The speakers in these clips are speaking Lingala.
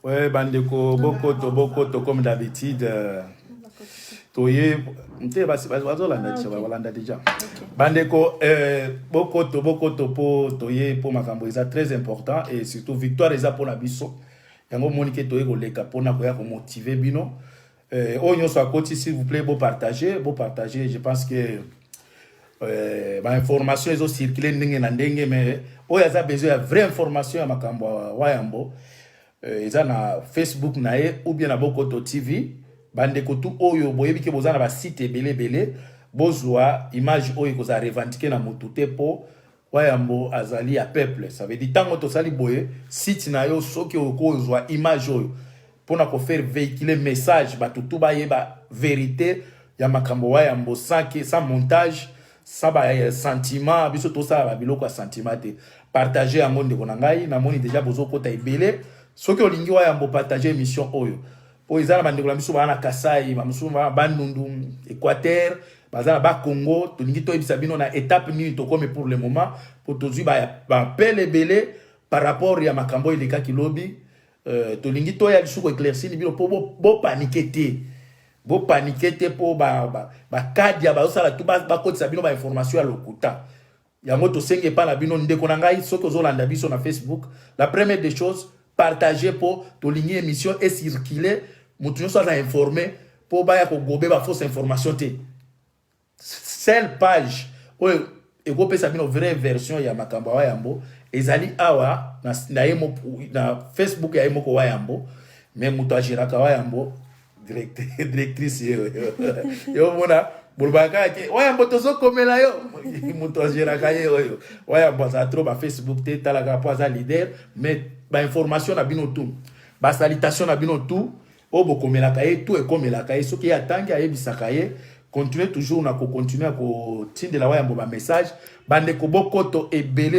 Ouais, bandeko, bokoto, comme d'habitude. Toye, déjà. Bandeko, bokoto, toye, pour makambo, c'est très important et surtout victoire, pour la biso. Yango monique toye ko leka pour na koya ko motiver bino. Onyo soit côté, s'il vous plaît, beau partager. Je pense que information ils ont circulé ndenge mais oyo a besoin de vraie information ya makambo wayambo. Ils ont na Facebook nae ou bien na Bokoto TV. Bandeko tout oyo boyebi ke bozana ba site belé bozwa image oyo koza revendiquer na motute po wayambo azali ya peuple. Ça veut dire tango to sali boye site na yo soki okozwa image oyo pona ko faire véhiculer message ba tutu ba yeba vérité ya makambo wayambo sans montage sans ba sentiment biso to ça ba biloko sentiment te partager yango ndeko na ngai na moni déjà bozo kota ebele soki olingi wayambo partager émission oyo po ezala bandeko la biso bana Kasai ba musu ba Bandundu Équateur bazala ba Congo tolingi to ebisa bino na étape nini to comme pour le moment pour tozui ba pele belé par rapport ya makambo ileka kilobi tolingi to ya lisuko éclairci ni bino po bo paniquer te bo paniquer te po ba kadia ba osala tout ba kotisa bino ba information ya lokuta yango to senge pa na bino ndeko na ngai soki ozolanda biso na Facebook la première des choses partager pour tolingi émission et circuler mutu soit informé pour ba ya ko gobe ba fausse information te seule page oyo ekopesa bino vraie version ya makambo wayambo ezali awa na Facebook ya emoko wayambo mais mutu ajiraka wayambo directrice yo mona bulbaka ke wayambo tozo komela yo mutu ajiraka yo wayambo za trop ba Facebook te talaka po za leader mais ba information na bino tout ba salutation na bino tout obo komelaka ye tout ekomelaka ye soki atangi ayebisaka ye continuer toujours na ko continuer ko tindela wayambo ba message bande ko bokoto ebele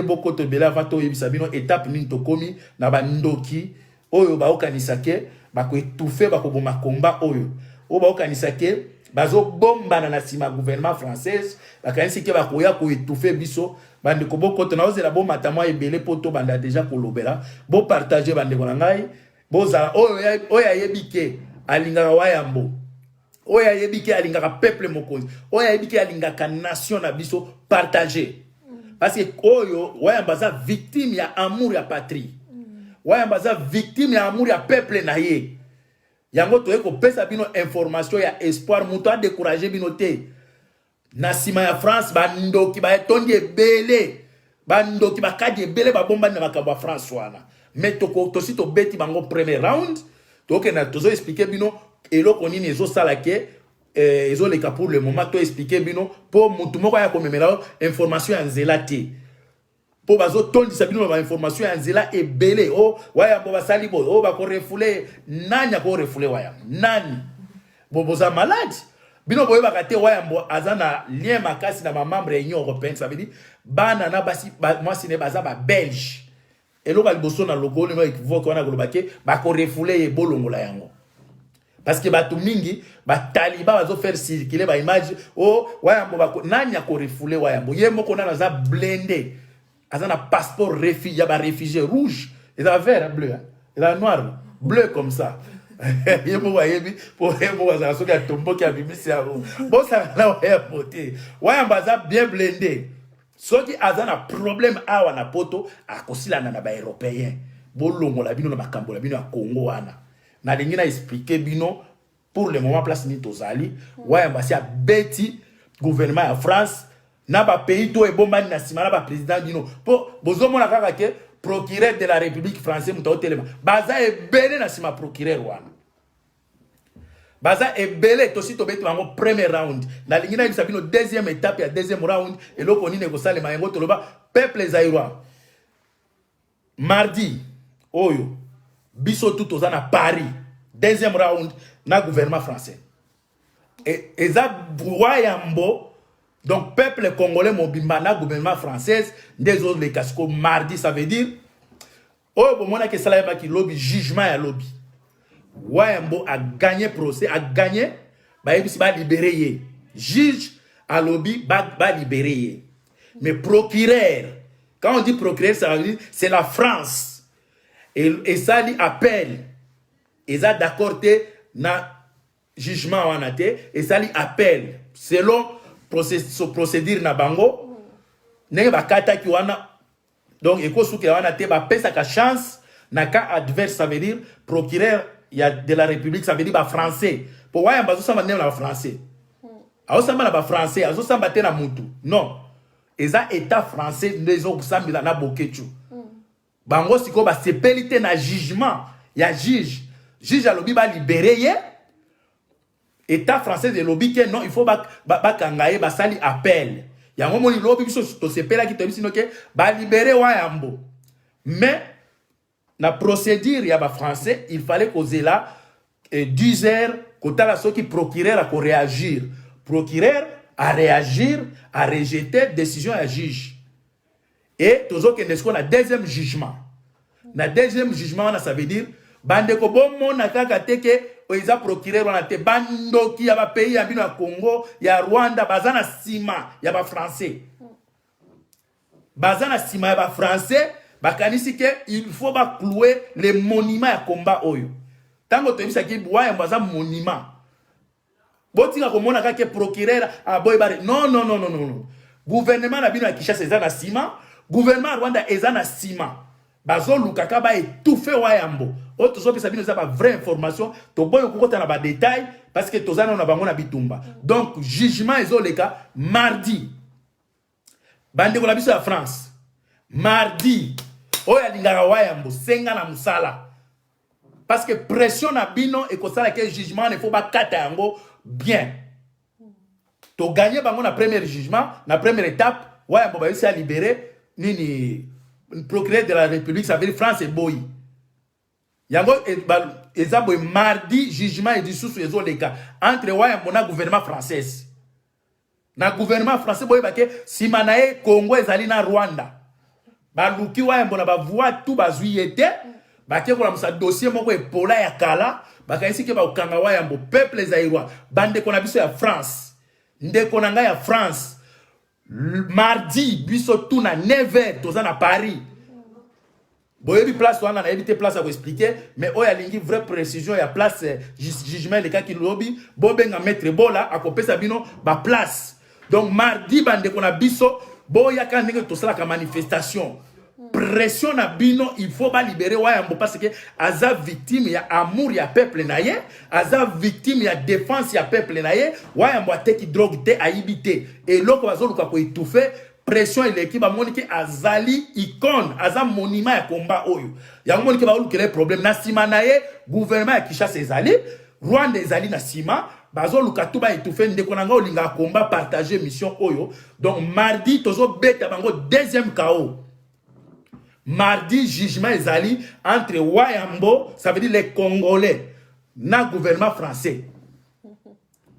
avant to yebisa bino étape nini to komi na bandoki oyo ba okanisake ba ko étouffer ba ko boma combat oyo o ba okanisake bazo bomba na sima gouvernement française ba kanisi ke ba ko ya ko étouffer biso bande ko bokoto na ozela bomba tamwa ebele poto banda déjà ko lobela bo partager bande ko ngai boza oyo yebike alinga wayambo oya yebiki alingaka peuple mokonzi oya yebiki alingaka nation na biso partager parce que oyo wayamba za victime ya amour ya patrie wayamba za victime ya amour ya peuple na ye yango toye ko pesa bino information ya espoir muto a décourager bino te na sima ya France bandoki ba etondi ebele bandoki bakadi ebele ba bomba na makambo ya France wana mais to si to beti bango premier round to ke na tozo expliquer bino eloko nini ezo sala ke ezo leka pour le moment to expliquer bino po mutu moko ya komemela information ya nzela te po bazo tondisa bino ba information ya nzela ebele o waya bo basali bo o ba ko refule nanya ko refule waya nani boza malade bino boye bakate waya mbo azana lien makasi na ba membre union européenne ça veut dire bana na basi moi sine baza ba belge eloko liboso na logo le vote wana kolobake ba ko refule e bolongola yango. Parce que batu mingi ba taliba bazo faire circuler ba image oh wayambo ba nani ko refoulé wayambo yemo ko na za blindé azana passeport réfugié ya ba réfugié rouge et ça vert bleu hein et la noir bleu comme ça yemo wayebi pour yemo za so ka tombo ki abimisi ya bo ça na wayambo te wayambo za bien blindé soki azana problème awa na poto akosila na ba européen bolongo la bino na makambo la bino ya Congo wana na lingi na expliquer bino pour le moment place ni tozali wayamba si a beti gouvernement ya France na ba pays to ebomba na sima na ba président bino po bozomona kaka ke procureur de la République française muto telema baza ebele na sima procureur wana baza ebele to si to beti bango premier round na lingi na bino deuxième étape ya deuxième round eloko nini ko salema yango toloba peuple zaïrois mardi oyo biso tout ozana Paris deuxième round na gouvernement français et eza wayambo donc peuple congolais mobimba na gouvernement français des autres les casco mardi ça veut dire oh bon mona que ça là qui lobby jugement ya lobby wayambo a gagné procès a gagné ba yebisi ba libérer ye juge a lobby ba libérer ye mais procureur quand on dit procureur ça veut dire c'est la France. Et ça lui appelle eza d'accord te na jugement wana te ezali appel selon procédure na bango ndenge bakataki wana. Donc ekosuki wana te bapesaka chance na cas adverse, ça veut dire procureur de la République, ça veut dire ba français po wayamba azosamba ndenge na ba français azosamba na ba français azosamba te na mutu non, eza état français nde ezosambela na bokechu bango sikoyo basepeli te na jugement ya juge alobi balibere ye. État français de lobby que non, il faut bakanga ye basali appel yango moni lobby biso tosepelaki toyebi sino ke balibere wayambo. Mais na procédure ya ba français il fallait kozela 10 heures kotala soki procureur a ko réagir, procureur a réagir, a rejeté décision ya juge et tozokende siko na deuxième jugement. Na deuxième jugement ça veut dire bandeko bomona kaka teke oiza procureur wana te bandoki ya ba pays ya bino ya Congo ya Rwanda bazana sima ya ba français, bazana sima ya ba français bakanisi ke il faut ba clouer les monuments ya combat oyo tango toyebisa ki bwa ya baza monument botinga komona kaka procureur a boy bare non non non non non, gouvernement na bino ya Kinshasa eza na sima, gouvernement ya Rwanda eza na sima bazo lukaka ba étouffer wayambo o tozopesa bino za ba vraie information to boyo kokota na ba détail parce que tozana na bango na bitumba. Donc jugement ezoleka mardi bandeko la biso ya France mardi oya lingaka wayambo senga na musala parce que pression na bino e kosala ke jugement ne faut pas kata yango bien to gagner bango na premier jugement na première étape wayambo ba yisi a libérer nini procureur de la République, ça veut dire France et Boy. Yango ezabo mardi jugement et dissous ezo leka entre wayambo na gouvernement français. Na gouvernement français boy bake simanae Congo ezali na Rwanda. Ba luki wayambo na ba voix tout bazui été bake ko na sa dossier moko epola ya kala baka isike ba ukanga wayambo peuple zairwa bande ko na biso ya France. Ndeko na nga ya France. Mardi biso tout na 9h toza na Paris. Boyebi place wana na éviter place à vous expliquer mais oya lingi vraie précision ya place jugement les cas qui lobby bobenga maître bola akopesa bino ba place. Donc mardi bande ko na biso boya ka ndenge to sala ka manifestation pression na bino il faut ba libérer wayambo parce que aza victime ya amour ya peuple na ye, aza victime ya défense ya peuple na ye, wayambo ateki drogue te aibité et loko bazoluka ko étouffer pression il équipe monike azali icône aza monument ya combat oyo yango monike ba olukele problème na sima na ye gouvernement ya Kinshasa ezali Rwanda ezali na sima bazoluka tout ba étouffer ndeko na nga olinga combat partager mission oyo. Donc mardi tozo beta bango deuxième KO. Mardi, jugement ezali entre Wayambo, ça veut dire les Congolais, na gouvernement français.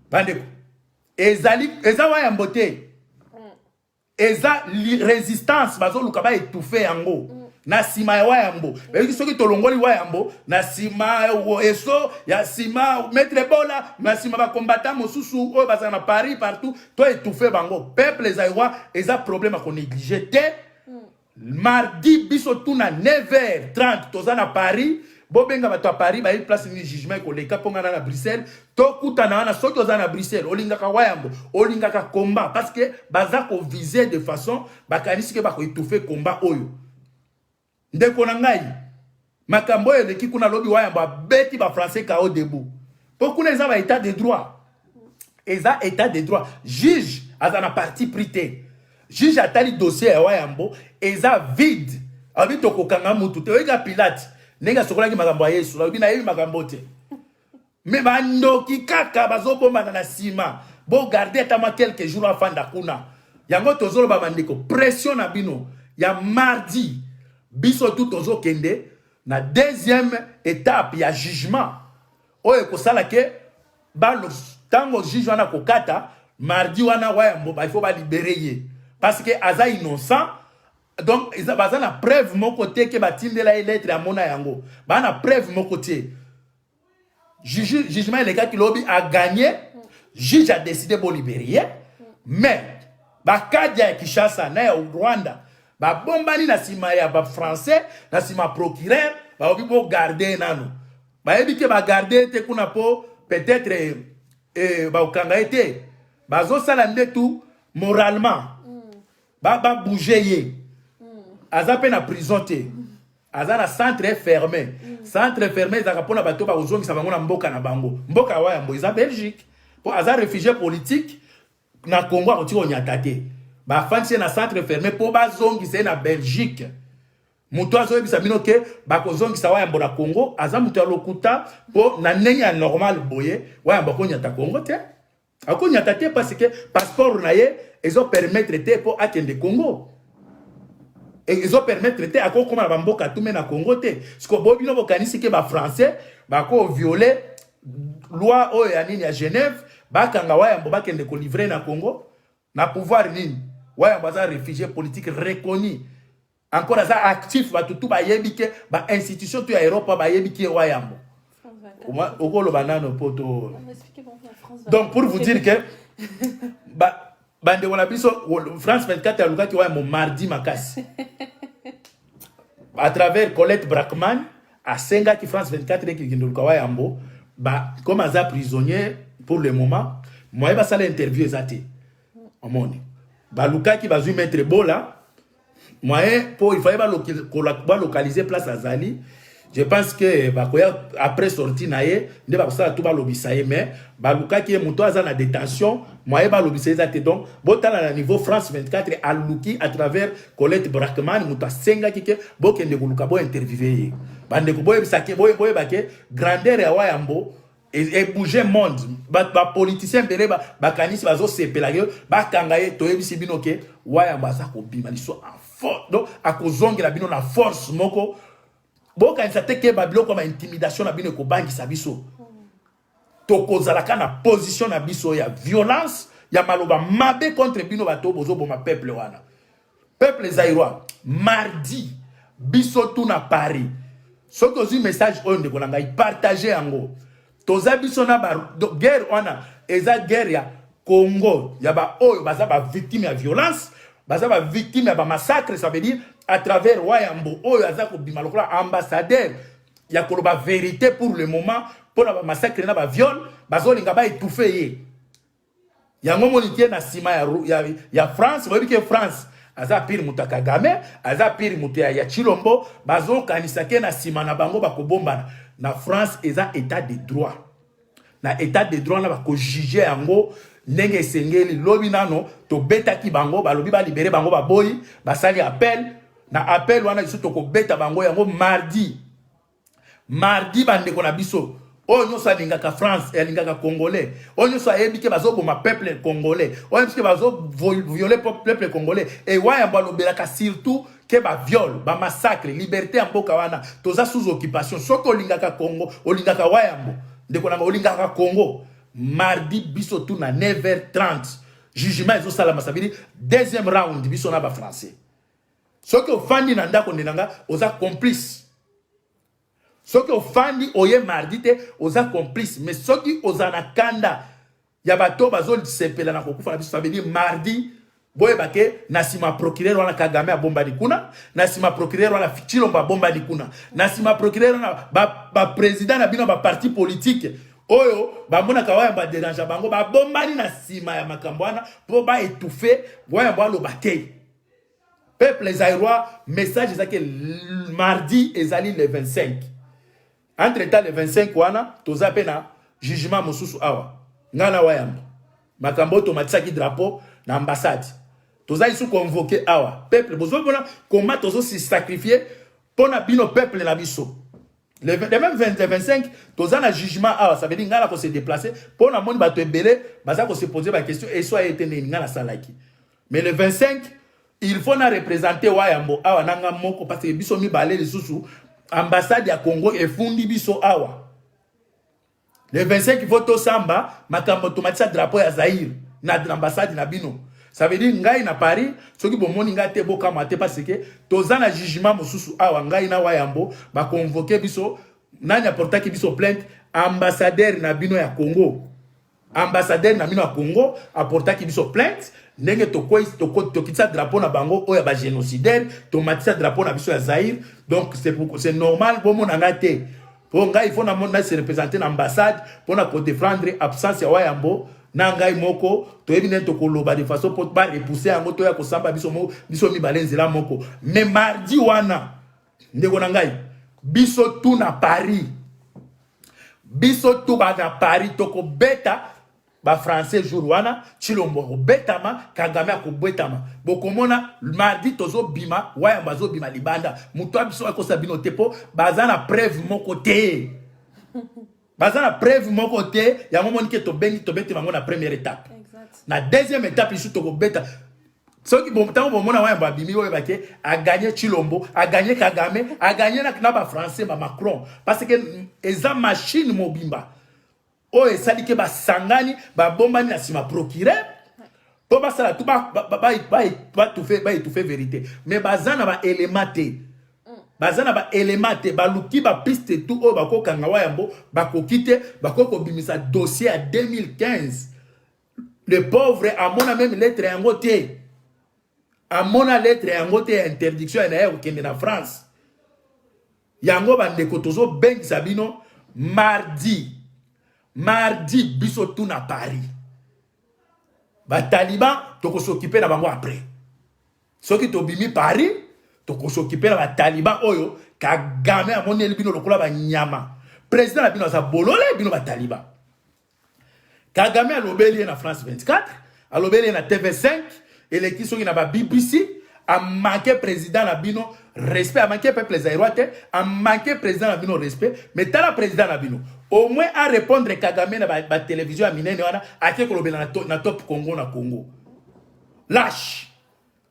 Bandeko. Ezali, eza Wayambo te. Eza résistance, bazo lukaba étouffé yango. Na sima ya Wayambo. Beki soki tolongoli Wayambo, na sima eso, ya sima maître bola, na sima ba combattant mosusu, o baza na Paris partout, to étouffé bango. Peuple zaïwa, eza problème à qu'on néglige te. Mardi biso tuna 9h30 tozana Paris bobenga bato a Paris ba place ni jugement ko leka ponga na Bruxelles to kutana na soki tozana Bruxelles olinga ka wayambo olinga ka combat parce que baza ko viser de façon bakanisi ke ba ko étouffer combat oyo ndeko na ngai makambo ele ki kuna lobi wayambo beti ba français ka au debout pokuna eza ba état de droit eza état de droit juge azana parti prité. Juge atali dossier ya wayambo eza vide abi to kokanga mutu te oiga Pilate nenga sokola ki makambo ya Yesu lobi na yebi makambo te me bandoki kaka bazobomba na sima bo garder tama quelques jours afanda kuna yango tozolo ba bandiko pression na bino ya mardi biso tout tozo kende na deuxième étape ya jugement oyo ko sala ke ba lo tango juge wana kokata mardi wana wayambo ba il faut ba libérer ye parce que aza innocent. Donc ils ont la preuve mon côté que batindela lettre à mona yango ba na preuve mon côté jugement les gars qui lobby a gagné juge a décidé de libérer mais ba kadia Kinshasa na Rwanda ba bombani na sima ya ba français na sima procureur ba obi bo garder nanu bayebi ke ba garder te kuna po peut-être ba okanga été bazo sala ndetu moralement ba bouger ye aza pe na prison te aza na centre fermé centre fermé za kapona bato ba ozongisa bango na mboka na bango mboka wa yambo eza Belgique po aza réfugié politique na Congo a koti onyata te ba fansi na centre fermé po ba zongisa na Belgique muto azo yebisa bino ke ba kozongisa wa yambo na Congo aza muto lokuta po na ndenge ya normal boye wa yambo ko nyata Congo te akonyata te parce que passeport na ye ezo permettre te po akende Congo. Et ils ont permis te ako koma na mboka tume na Congo te. Siko bobino bokanisi ke ba français ba ko violer loi o ya nini ya Genève ba kanga wa yambo ba kende ko livrer na Congo na pouvoir nini. Wa yambo za réfugié politique reconnu. Encore za actif ba tutu ba yebike ba institution tu ya Europe ba yebike wa yambo. Okolo banano poto. Donc pour vous dire que bande wala biso France 24 ya luka ki wa mo mardi makasi à travers Colette Brackman à Senga qui France 24 qui luka wa yambo ba comme aza prisonnier pour le moment moi ba sala interview ezate omoni ba luka ki bazui mettre bola moi pour il fallait ba localiser place azali. Je pense que après sortir naie ne ba ça tout ba lobisaye mais ba luka ki muto aza na détention moi ba lobisaye zate donc botala na niveau France 24 a luki à travers Colette Brackman muta senga kike bokende kuluka bo interviewer bande ko boye bisake boye ba ke grandeur ya wayambo et bouger monde ba politicien bele ba kanisi bazo sepela yo ba kangaye toyebisi bino ke wayambo za ko bima liso en force donc akozongela bino na force moko. Bon, quand ça te que Babylone comme intimidation na bino ko bangi sabiso. Toko zalaka na position na biso ya violence, ya maloba mabe contre bino bato bozo boma peuple wana. Peuple zaïrois, mardi biso tout na Paris. Ce que j'ai message on de kolanga i partager ango. Toza biso na ba guerre wana, eza guerre ya Congo, ya ba oyo baza ba victime ya violence, baza ba victime ya ba massacre, ça veut dire à travers Wayambo, Oyazako Bimalokola, ambassadeur, il y a la vérité pour le moment, pour la massacre, il y a un viol, il y a étouffé. Il y a un moment où il y a France, il y a France, aza pire muta Kagame, aza pire muta ya Chilombo, bazo kanisake na sima na bango bakobomba na France eza état de droit. Na état de droit na bako juger yango ndenge sengeli lobi nano to beta ki bango balobi ba libérer bango ba boyi basali appel. Na appel wana iso toko beta bango yango mardi bande ko na biso onyo sa lingaka France et lingaka congolais onyo sa ebike bazo boma peuple congolais onyo ke bazo violer peuple congolais et waya mbalo belaka surtout ke ba viol ba massacre liberté en mboka wana toza sous occupation soko lingaka Congo olingaka wayambo ndeko na olingaka Congo mardi biso tout na 9h30 jugement ezo sala masabiri deuxième round biso na ba français. Ce que Fandi nanda kondenanga oza complice. Ce que Fandi oye mardi te oza complice. Mais ce qui oza na kanda yabato bazol sepela na kokufa na biso ça veut dire mardi boye bake nasima procureur wana Kagame a bomba dikuna nasima procureur wana Chilombo bomba dikuna nasima procureur wana ba président na bino ba parti politique oyo ba mona kawaya ba dérange bango ba bomba ni na sima ya makambo wana po ba étouffer boye balo batay. Peuple zaïrois, message est que mardi ezali le 25. Entre temps le 25 wana toza pena jugement mosusu awa. Ngana wayamba. Makambo tomatisaki drapeau na ambassade. Toza isu convoqué awa. Peuple bozo bona comment tozo se sacrifier pour na bino peuple na biso. Le même 25 toza na jugement awa, ça veut dire ngana ko se déplacer pour na moni bato ebele baza ko se poser ba question et soit été ngana salaki. Mais le 25 il faut na représenter wayambo awa nanga moko parce que biso mi balé les sous ambassade ya Congo et fundi biso awa. Le 25 il faut to samba makambo tomatisa drapeau ya Zaïre na ambassade na bino. Ça veut dire ngai na Paris soki bomoni nga te boka mate parce que toza na jugement mosusu awa ngai na wayambo ba convoquer biso nani apportaki biso plainte ambassadeur na bino ya Congo. Ambassadeur na bino ya Congo apportaki biso plainte. Nenge to kitsa drapeau na bango oya ba génocidaire to matisa drapeau na biso ya Zaïre donc c'est normal bon mon angate il faut se représenter dans l'ambassade pour défendre l'absence de Wayambo. Nangai moko, to ebine to koloba de façon pour pas repousser en moto ya ko samba biso mi balenzela moko. Mais mardi wana, ndeko nangai, biso tout na Paris. Biso tout ba na Paris toko beta ba français jour wana Chilombo ko betama Kagame ko betama. Bokomona mardi tozo bima, Wayamba zo bima libanda. Muto biso ko sabino tepo, bazana preuve moko te. Bazana preuve mon côté, il y a un moment que tu bêtes la première étape. La deuxième étape, il faut bêta. Ceux qui vont a gagné Chilombo, a gagné Kagame, a gagné na français Macron. Parce que les machines mobimba. Oh, et ça dit que ba sangani, ba bomba ni asima procureur. Pour ba ça tout ba tout fait vérité. Mais bazana ba élémenté. Bazana ba élémenté ba luki ba piste tout o ba ko kanga Wayambo ba ko kite ba ko bimisa dossier à 2015. Le pauvre a mon même lettre en côté. A mon lettre en côté interdiction na au kende na France. Yango ba ndeko tozo bengi sabino mardi biso tout na Paris. Ba taliban to ko s'occuper na bango après. Soki to bimi Paris to s'occuper la taliban oyo Kagame a mon elbino lokola ba nyama président la bino sa bolole bino ba taliban Kagame a lobeli na France 24 a lobeli na TV5 et les qui sont na ba BBC a manqué président la bino respect a manqué peuple zaïrois a manqué président la bino respect mais tala président la bino au moins à répondre Kagame na ba télévision a minene wana a ke ko lobela na top Congo na Congo lâche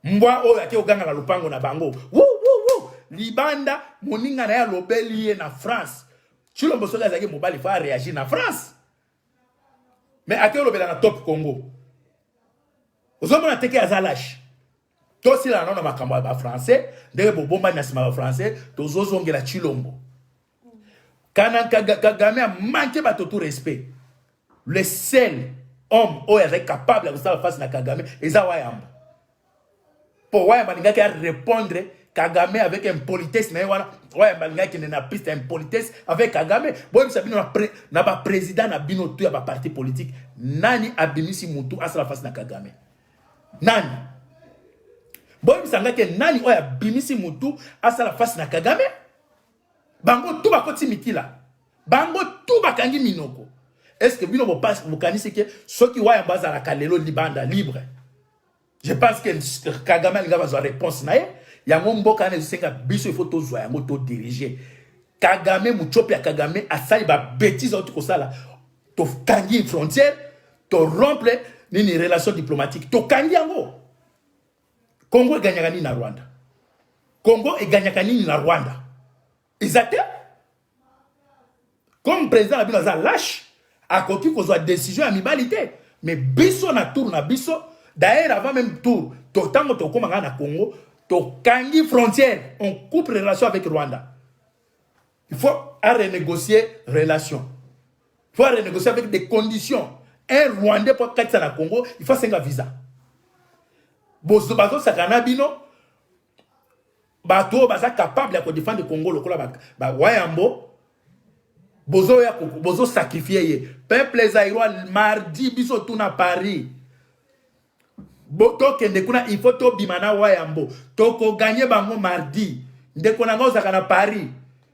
Mwa o yake oganga na lupango na bango. Woo. Libanda moninga na ya lobeli na France. Chilombo soka zake mobali fa réagir na France. Mais ake lobela na top Congo. Ozomo na teke azalash. To si la na makambo ba français, ndenge bobomba na sima ba français, to zozongela Chilombo. Kana Kagame a manqué ba tout respect. Le seul homme o est capable de faire face na Kagame, eza Wayamba. Pour Wayamba qui a répondre Kagame avec impolitesse mais voilà Wayamba qui n'a piste impolitesse avec Kagame bon sabino na ba président na bino tout ya ba parti politique nani abimisi mutu asala face na Kagame nani bon sanga ke nani oya bimisi mutu asala face na Kagame bango tout ba koti mikila bango tout ba kangi minoko est-ce que bino bo passe bo kanisi ke soki Wayamba za la kalelo libanda libre. Je pense que Kagame a une réponse. Il y a un mboka ne senga biso il faut to zoya moto diriger. Kagame muchopi ya Kagame asali ba bêtise autre ko sala. To kangi frontière, to rompre ni relation diplomatique. To kangi yango. Congo gagnaka ni na Rwanda. Congo gagnaka ni na Rwanda. Exactement. Comme président la bino za lâche a koki ko zo décision à mibalité. Mais biso na tour na biso d'ailleurs, avant même tour, tant que tu as Congo, tu as frontière, on coupe relation avec Rwanda. Il faut renégocier relation. Il faut renégocier avec des conditions. Un Rwandais pour quitter le Congo, il faut un visa. Bozo bazo sakana bino, bato baza capable de défendre le Congo, le ba Wayambo, bozo sacrifier. Peuple zaïrois mardi biso tout na Paris. Boto kende kuna il faut to bimana Wayambo toko gagner bango mardi ndeko na ngo zaka na Paris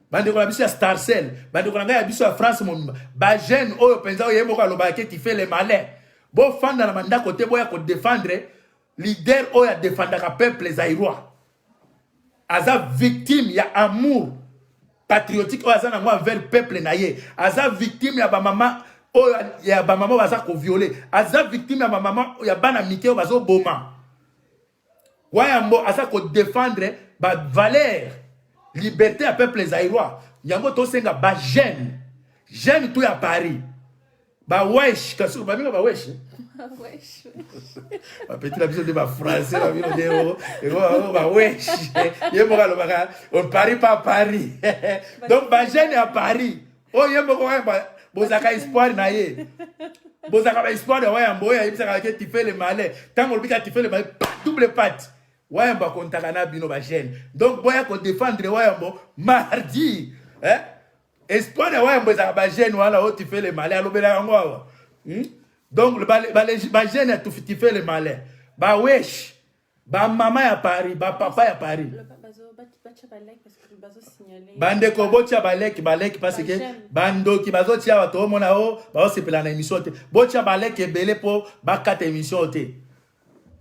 bande ko na biso ya Starcell bande ko na nga ya biso ya France mon ba jeune oyo penza oyo yemo ko loba ke ti fait le malin bo fanda na manda côté boya ko défendre leader oyo ya défendre ka peuple zaïrois aza victime ya amour patriotique oyo aza na ngo envers peuple na ye aza victime ya ba mama oh ya ba maman baza ko violer aza victime ya ba maman ya bana mike bazo boma Wayambo aza ko défendre ba valeur liberté à peuple zaïrois yango to senga ba jeune tout ya Paris ba wesh kasu ba minga ba wesh wesh ba petit la biso de ba français la biso de ba wesh yemo ka lo ba on Paris pas Paris donc ba jeune à Paris oh yemo ko ba bozaka espoir na ye bozaka espoir de Wayambo ya ibisaka ke tu fais le malin tant on bika tu fais le malin double patte Wayambo kontaka na bino ba jeune donc boya ko défendre Wayambo mardi espoir ya wayambo ezaka bagene wana oyo tu fais le malin alobelaka yango awa donc bagene tu fais le malin bawesh bamama ya Paris bapapa ya Paris bandeko botia baleki parce que bandoki bazotia bato omona o bazosepela na émission te botia baleki ebele mpo bakata émission te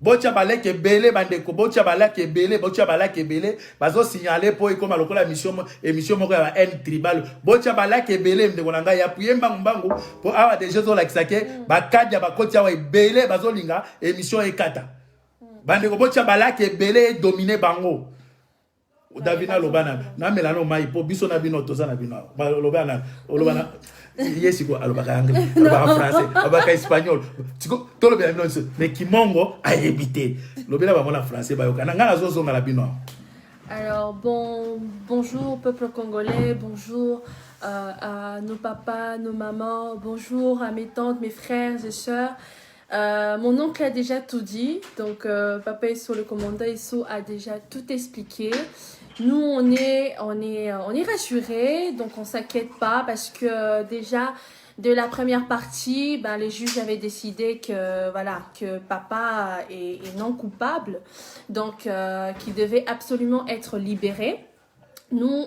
botia baleki ebele bandeko botia baleki ebele bazosignale mpo ekoma lokola émission moko ya haine tribal botia baleki ebele ndeko na ngai yapuye mbangu mpo awa deja ozolakisa ke bakadi ya bakoti awa ebele bazolinga émission ekata bandeko botia baleki ebele edomine bango Davina lobana na melano mai po biso na bino toza na bino lobana yesi ko alobaka anglais alobaka français alobaka espagnol tiko to lobela bino mais kimongo a évité lobela ba mona français ba yoka na ngala zozo ngala bino. Alors bonjour peuple congolais, bonjour à nos papas, nos mamans, bonjour à mes tantes, mes frères et sœurs. Mon oncle a déjà tout dit, donc Papa Esso, le commandant Esso, a déjà tout expliqué. Nous, on est rassurés, donc on s'inquiète pas parce que déjà de la première partie, ben, les juges avaient décidé que voilà que papa est non coupable, donc qu'il devait absolument être libéré. Nous,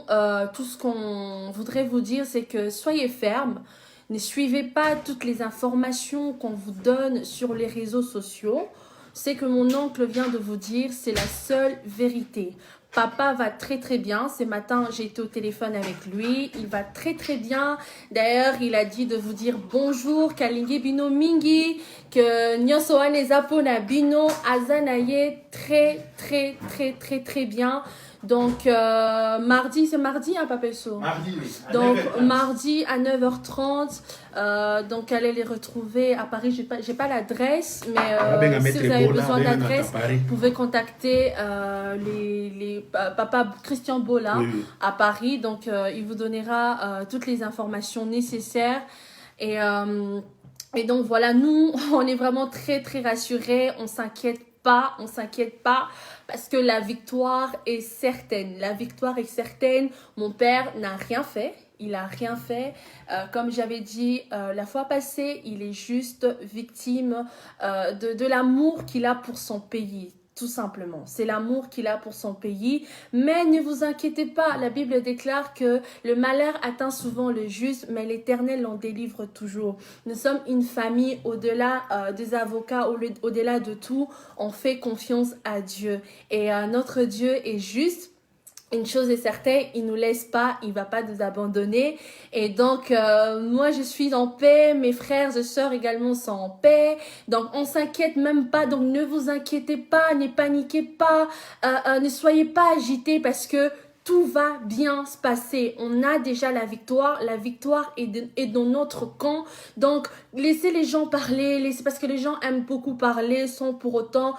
tout ce qu'on voudrait vous dire, c'est que soyez fermes. Ne suivez pas toutes les informations qu'on vous donne sur les réseaux sociaux. C'est que mon oncle vient de vous dire, c'est la seule vérité. Papa va très très bien. Ce matin, j'ai été au téléphone avec lui. Il va très très bien. D'ailleurs, il a dit de vous dire bonjour, Kalingi Bino Mingi, que Nyosoane Zapona Bino Azanaye très très très très très bien. Donc, mardi, c'est mardi, hein, Papa Esso? Mardi, oui. Donc, mardi à 9h30. Donc, allez les retrouver à Paris. J'ai pas l'adresse, mais si vous avez besoin d'adresse, vous pouvez contacter Papa Christian Bola à Paris. Donc, il vous donnera toutes les informations nécessaires. Et donc, voilà, nous, on est vraiment très, très rassurés. On s'inquiète pas parce que la victoire est certaine. La victoire est certaine. Mon père n'a rien fait. Il a rien fait. Comme j'avais dit la fois passée, il est juste victime de l'amour qu'il a pour son pays. Tout simplement, c'est l'amour qu'il a pour son pays. Mais ne vous inquiétez pas, la Bible déclare que le malheur atteint souvent le juste, mais l'Éternel l'en délivre toujours. Nous sommes une famille au-delà des avocats, au-delà de tout. On fait confiance à Dieu. Et notre Dieu est juste. Une chose est certaine, il nous laisse pas, il va pas nous abandonner. Et donc, moi, je suis en paix. Mes frères et sœurs également sont en paix. Donc, on s'inquiète même pas. Donc, ne vous inquiétez pas, ne paniquez pas, ne soyez pas agités parce que tout va bien se passer. On a déjà la victoire. La victoire est dans notre camp. Donc, laissez les gens parler. Parce que les gens aiment beaucoup parler sans pour autant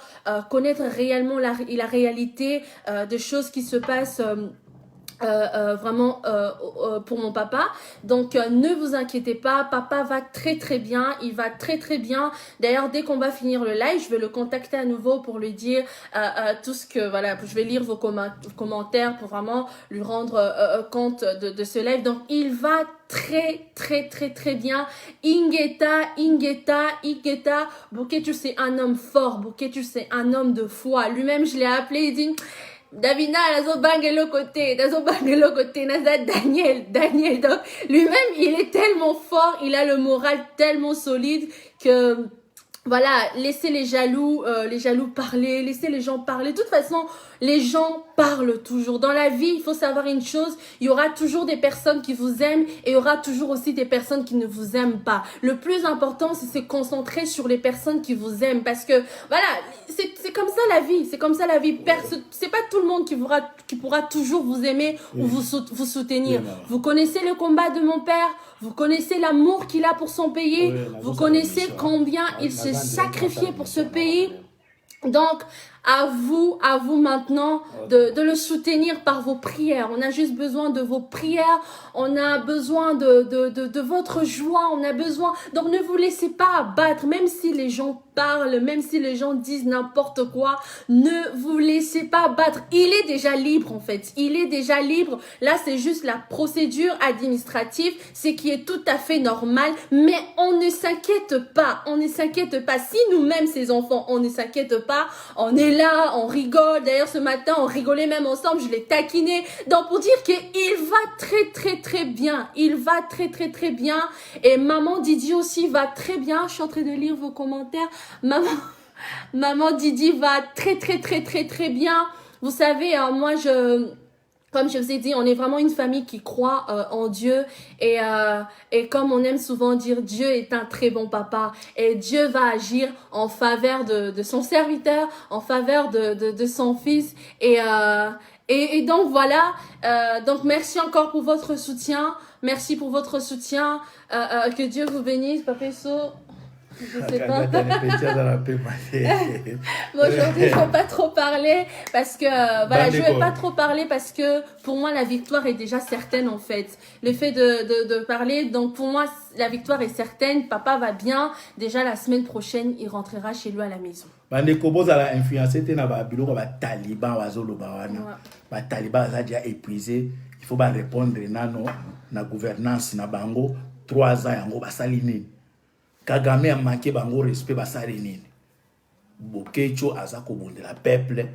connaître réellement la réalité des choses qui se passent vraiment pour mon papa. Donc ne vous inquiétez pas, papa va très très bien, il va très très bien. D'ailleurs, dès qu'on va finir le live, je vais le contacter à nouveau pour lui dire tout ce que voilà, je vais lire vos commentaires pour vraiment lui rendre compte de ce live. Donc il va très très très très bien. Ingeta, Boketu c'est un homme fort, Boketu c'est un homme de foi. Lui-même je l'ai appelé, il dit Davina, nazo bangelo côté, naza Daniel. Donc, lui-même, il est tellement fort, il a le moral tellement solide que, voilà, laissez les jaloux parler, laissez les gens parler. De toute façon, les gens parlent toujours. Dans la vie, il faut savoir une chose, il y aura toujours des personnes qui vous aiment et il y aura toujours aussi des personnes qui ne vous aiment pas. Le plus important, c'est se concentrer sur les personnes qui vous aiment parce que, voilà, c'est comme ça la vie. C'est comme ça la vie. C'est pas tout le monde qui pourra toujours vous aimer ou vous soutenir. Vous connaissez le combat de mon père, vous connaissez l'amour qu'il a pour son pays, vous connaissez combien il s'est sacrifié pour ce pays. Donc, À vous maintenant de le soutenir par vos prières. On a juste besoin de vos prières. On a besoin de votre joie. On a besoin. Donc ne vous laissez pas abattre, même si les gens parlent, même si les gens disent n'importe quoi. Ne vous laissez pas abattre. Il est déjà libre en fait. Il est déjà libre. Là, c'est juste la procédure administrative, ce qui est tout à fait normal. Mais on ne s'inquiète pas. On ne s'inquiète pas. Si nous-mêmes, ces enfants, on ne s'inquiète pas, on est là, on rigole. D'ailleurs, ce matin, on rigolait même ensemble. Je l'ai taquiné. Donc, pour dire qu'il va très, très, très bien. Il va très, très, très bien. Et maman Didi aussi va très bien. Je suis en train de lire vos commentaires. Maman Didi va très, très, très, très, très bien. Vous savez, moi, comme je vous ai dit, on est vraiment une famille qui croit en Dieu et comme on aime souvent dire, Dieu est un très bon papa et Dieu va agir en faveur de son serviteur, en faveur de son fils et donc voilà, donc merci encore pour votre soutien, merci pour votre soutien, que Dieu vous bénisse, Papa So. Je sais pas. Bon, aujourd'hui, je vais pas trop parler parce que voilà, je vais pas trop parler parce que pour moi la victoire est déjà certaine en fait. Le fait de parler, donc pour moi la victoire est certaine. Papa va bien. Déjà la semaine prochaine, il rentrera chez lui à la maison. Bandeko boza la influencé na ba biloko ba taliban wazoloba wana. Ba taliban za déjà épuisé. Il faut ba répondre nano na gouvernance na bango 3 ans yango basali nini. Kagame a manqué bango respect basali nini. Bokecho azako bondela peuple.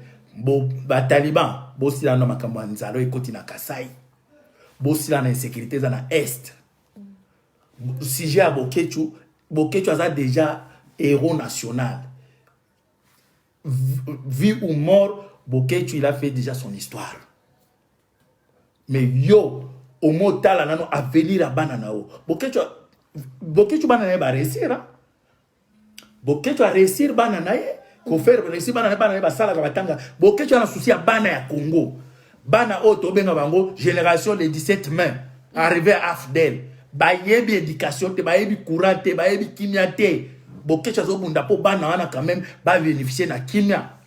Ba taliban bo sila na makambo nzalo ekoti na Kasai. Bo sila na insécurité za na est. Sujet à Bokecho a déjà héros national. Vie ou mort, Bokecho il a fait déjà son histoire. Mais yo, au mot tala nano à venir à bananao. Bokecho banana ba réussir. Bokecho a réussir banana ko faire réussir banana ba sala ka batanga. Bokecho a souci à bana ya Congo. Bana oto benga bango génération les 17 mai arrivé à Afdel. Bayebi éducation te bayebi courant te bayebi kimia te. Bokecho zo bunda po bana wana quand même ba bénéficier na kimia.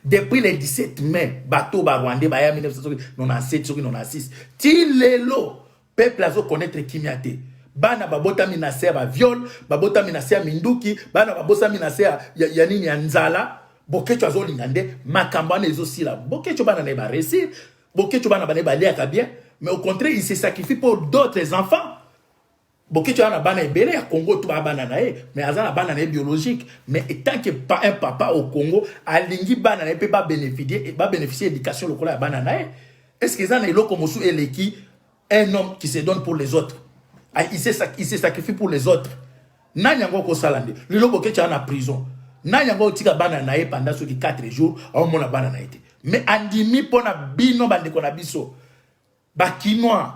Depuis le 17 mai, bateau ba Rwandais ba ya 1997 96. Ti lelo peuple azo connaître kimia te. Bana babota minase ba viol, babota minase minduki, bana babosa minase ya nini ya nzala. Bokecho azo lingande makambane ezo sila. Bokecho bana na ba réussir. Bokecho bana ba lia bien, mais au contraire, il se sacrifie pour d'autres enfants. Bokecho ana bana ebele ya Congo tout bana nae, mais azana bana nae biologique, mais tant que pas un papa au Congo, alingi bana nae peut pas bénéficier d'éducation locale à bana nae. Est-ce que ça n'est l'eau comme sous eleki un homme qui se donne pour les autres? Il se sacrifie pour les autres. Nanyango ko salande. Lilo Bokecho ana prison. Nanyango tika bana nae pendant ceux qui 4 jours, au mona bana nae. Mais andimi pona bino bande ko na biso. Bakinois.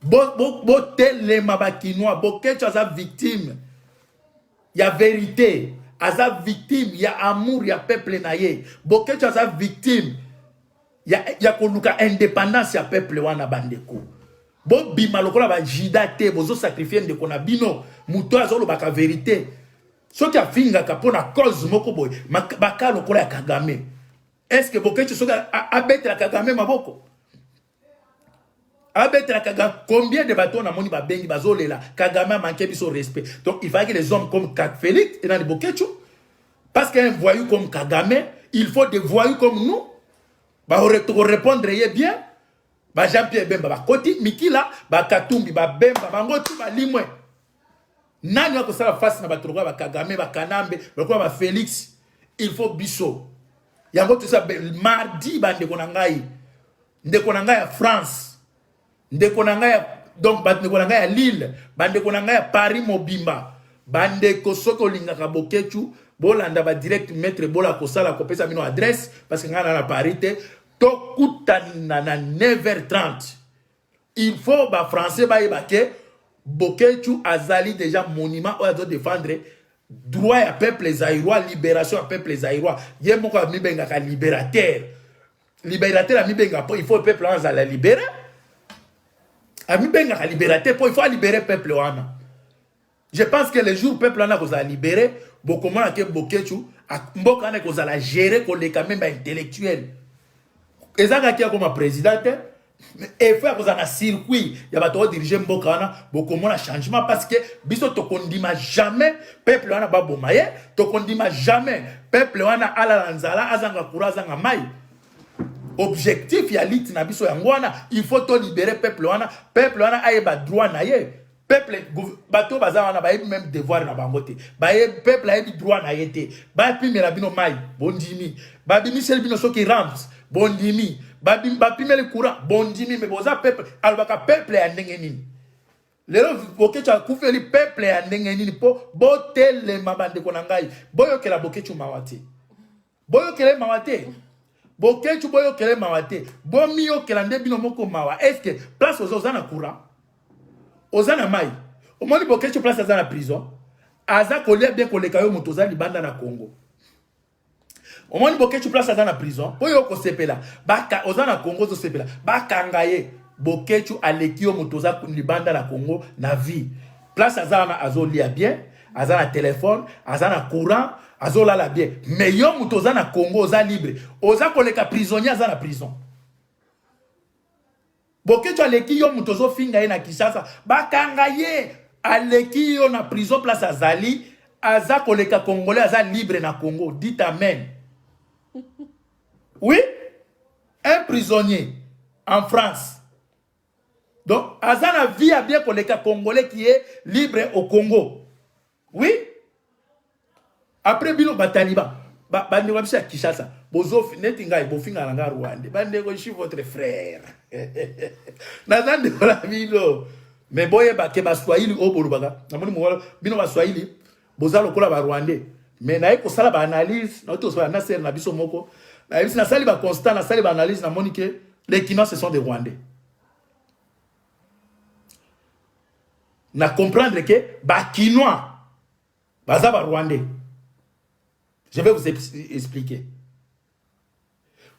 Bo telema bakinois. Bokecho aza victime. Il y a vérité. Aza victime. Il y a amour. Il y a peuple naye. Bokecho aza victime. Il y a koluka indépendance. Il y a peuple wana bandeko. Bo bima lokola ba jidate. Bozo sacrifier ndeko na bino. Muto azolo baka vérité. So ki afinga kapona cause moko boy. Baka lokola ya Kagame. Est-ce que Bokecho soki abete la Kagame maboko? Abete la Kagame. Combien de bateaux na moni ba bengi bazolela? Kagame a manqué son respect. Donc il fallait que les hommes comme Félix et dans les Bokecho, parce qu'un voyou comme Kagame, il faut des voyous comme nous. Ba répondre bien. Ba Jean-Pierre Bemba ba Koti Mikila ba Katumbi ba Bemba bango tu ba limwe. Nani wako sala face na batoroka ba Kagame ba Kanambe ba Félix. Il faut biso. Yango tout ça mardi ba ndeko na ngai. Ndeko na ngai ya France. Ndeko na ngai donc ba ndeko na ngai ya Lille, ba ndeko na ngai ya Paris Mobimba. Ba ndeko soko lingaka Bokecho, bolanda ba direct maître bola ko sala ko pesa mino adresse parce que ngana na Paris te tokutana na 9h30. Il faut ba français ba yebake Bokecho azali déjà monument oyo défendre droit ya peuple zaïrois, libération ya peuple zaïrois. Ye moko mi benga ka libérateur. Libérateur mi benga il faut le peuple en la libérer. Ami benga ka libérateur il faut libérer peuple wana. Je pense que le jour peuple wana ko za libérer bokomona ke bokechu mboka na kozala gérer koleka même intellectuel ezaka kia comme président et faut kozala circuit ya bato diriger mboka wana bokomona changement parce que biso tokondima jamais peuple wana baboma ye tokondima jamais peuple wana ala nzala azanga kura azanga mai objectif ya lit na biso yango wana il faut to libérer peuple wana ayeba droit na ye peuple bato baza wana ba même devoir na bango te ba peuple ayebi droit na ye te ba pimela bino mai bondimi ba bimisel bino soki ramps bondimi ba pimela courant bondimi mais boza peuple albaka peuple ya ndenge nini lelo bokechu akufeli peuple ya ndenge nini po botelema bandeko na ngai boyokela bokechu mawate boyokela mawate bokechu boyokela mawate bomiyokela nde bino moko mawa est-ce que place oza na courant ozana mai omoni bokechu place aza na prison aza kolia bien koleka yo moto za libanda na Congo omoni bokechu place aza na prison po yo kosepela baka ozana Congo zo sepela bakanga ye bokechu aleki yo moto za libanda na Congo na vie place aza na azolia bien aza na téléphone aza na courant azolala bien mais yo moto za na Congo oza libre oza koleka prisonnier aza na prison bokechu aleki yo moto zo finga ye na Kinshasa bakanga ye aleki yo na prison place azali aza koleka congolais aza libre na Congo dites amen. Oui, un prisonnier en France donc aza na vie à bien koleka congolais qui est libre au Congo. Oui, après bino bataliba bande wa bisa Kinshasa bozo netinga bofinga na nga Rwanda bande ko je suis votre frère nazande la bino mais boye ba ke ba Swahili obolo baka namoni mo bino ba Swahili bozalo kola ba Rwandais mais na eko sala ba analyse na to so na ser na biso moko na biso na sali ba constant na sali ba analyse na moni que les Kinois ce sont des Rwandais na comprendre que ba Kinois baza ba Rwandais. Je vais vous expliquer.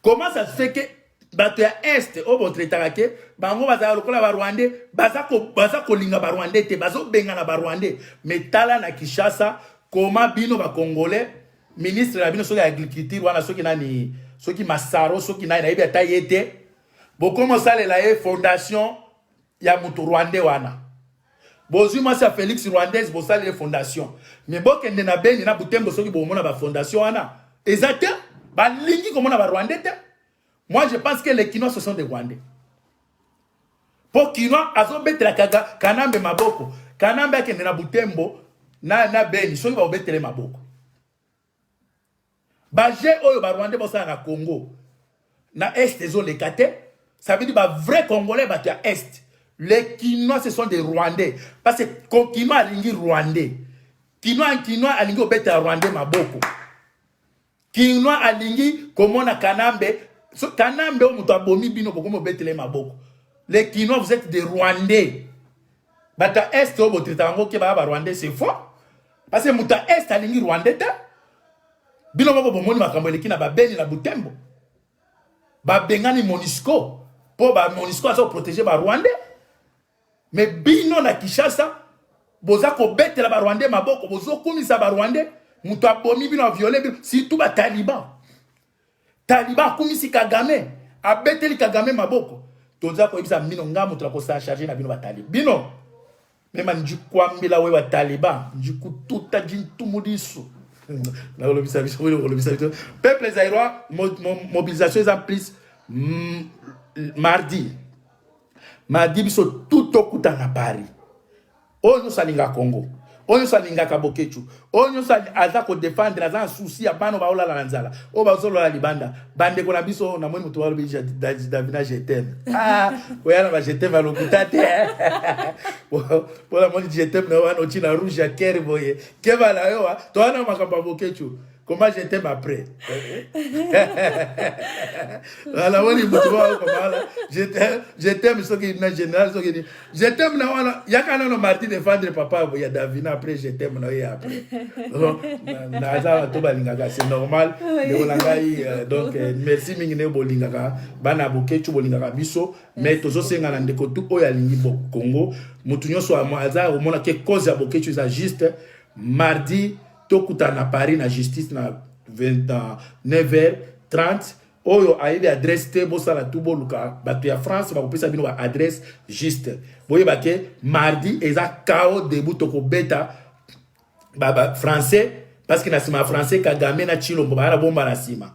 Comment ça se fait que bato ya est au bon traitake bango baza lokola ba Rwandais baza ko linga ba Rwandais te bazo benga na ba Rwandais mais tala na Kinshasa comment bino ba Congolais ministre la bino soki agriculture wana soki nani soki Masaro soki nani na ibe tayete bo comment ça la fondation ya mutu Rwandais wana bozu moi c'est Félix Rwandaise bo sale fondation mais bokende na beni na Butembo soki bo mona ba fondation wana exact ba lingi comme na ba Rwandais te. Moi je pense que les Kinois ce sont des Rwandais pour Kinois azo betela kanambe maboko kanambe akende na Butembo na beni soki ba betele maboko ba je oyo ba Rwandais bo sala na Congo na est zo le kate ça veut dire ba vrai Congolais ba ta est. Les Kinois, ce sont des Rwandais. Parce que Kinois a lingi Rwandais. Kinois a lingi obete Rwandais maboko. Kinois a lingi comme na Kanambe. Kanambe o muto abomi bino pour comme obete le maboko. Les Kinois, vous êtes des Rwandais. Bata est au botritango ke ba Rwandais c'est faux. Parce que muta est a lingi Rwandais ta. Bino moko bomoni makambo le kina ba beni na Butembo. Ba bengani Monisco. Pour ba Monisco a protéger ba Rwandais. Mais bino na Kinshasa boza ko betela ba Rwandais maboko bozo komisa ba Rwandais muto abomi bino violer bino surtout ba Taliban komisi Kagame a beteli Kagame maboko toza ko ibisa mino nga muto ko sa charger na bino ba Taliban bino même njikwambila we ba Taliban njikututa jintu mudisu na olobisa biso peuple zaïrois mobilisation en plus mardi biso tout okuta na Paris oyo salinga Congo oyo salinga Kabokechu oyo aza ko défendre aza souci ya bano ba olala nzala o ba zolola libanda bande ko na biso na moni mutu walo bija Davina je t'aime oyana ba je t'aime va lokuta te pour la moni je t'aime na wana ochina rouge ya kerboye keva la yo to wana makamba Bokechu comment je t'aime après la woni mutu walo ko mala je t'aime so ki na général so ki je t'aime na wana yakana no marti défendre papa ya Davina après je t'aime na ya après na za to balingaka c'est normal de olangai donc merci mingi ne bolingaka bana Bokechu bolingaka biso mais tozo senga na ndeko tu oya lingi bo Congo mutu nyoso aza omona ke cause ya Bokechu za juste mardi tokuta na Paris na justice na 9h30 oyo ayebi adresse te bosala tu boluka bato ya France bakopesa bino ba adresse juste boyeba ke mardi eza kao debout tokobeta ba français parce que na sima français Kagame na Chilombo bana bomba na sima.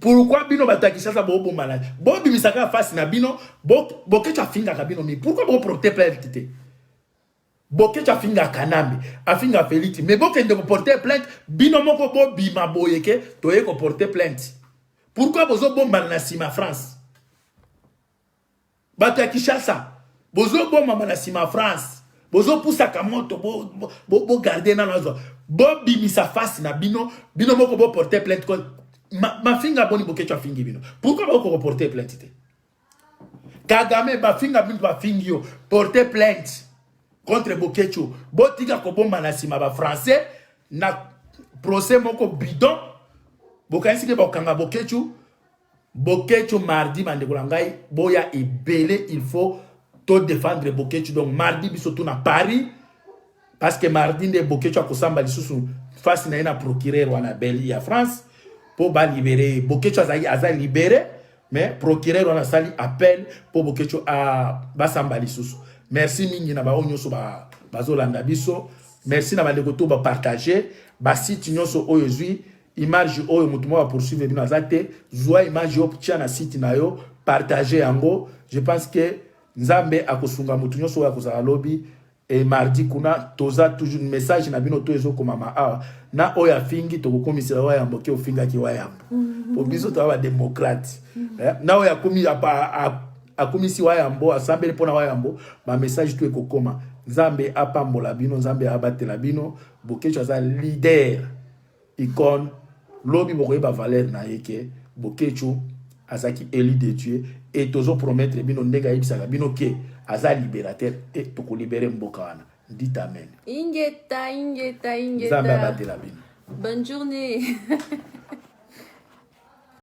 Pourquoi bino batakisha sa bo bomba na bo bimisaka face na bino bo ke cha finga ka bino mi pourquoi bo porter plainte te boke cha finga kanambe afinga feliti mais boke de porter plainte bino moko bo bima boyeke toye ko porter plainte. Pourquoi bozo bomba na sima France bato ya Kinshasa bozo bomba na sima France bozo poussa kamoto bo garder na nazo bo bimisa face na bino moko bo porter plainte ma finga boni boke cha fingi bino pourquoi bo ko porter plainte te Kagame ba finga bino ba fingio porter plainte contre Bokecho botika ko bomba na sima ba français na procès moko bidon bokanisi ke bokanga Bokecho mardi mande kolangai boya ebele il faut to défendre Bokecho donc mardi biso tout na Paris parce que mardi nde Bokecho akosamba lisusu face na procureur wana beli ya France pour ba libérer Bokecho aza libéré mais procureur wana sali appel pour Bokecho a basamba lisusu. Merci mingi na ba onyoso ba bazolanda biso. Merci na ba lekoto ba partager ba site nyonso oyo zui image oyo mutumo ba poursuivre bino azate zwa image yo tia na site na yo partager yango. Je pense que Nzambe akosunga mutu nyonso oyo akozala lobby et mardi kuna toza toujours message na bino to ezo komama awa na oyo afingi tokokomisa wa yambo ke ofinga ki wa yambo po biso to ba démocrate na oyo akomi akomisi wa yambo asambele pona wa yambo ba message to ekokoma Nzambe apambola bino Nzambe abatela bino Bokecho aza leader icône lobi bokoye ba valeur na yeke Bokecho azaki élu de Dieu et tozo promettre bino ndenga yebisaka bino ke aza libérateur et toko libérer mboka wana dit amen ingeta Nzambe abatela bino bonne journée.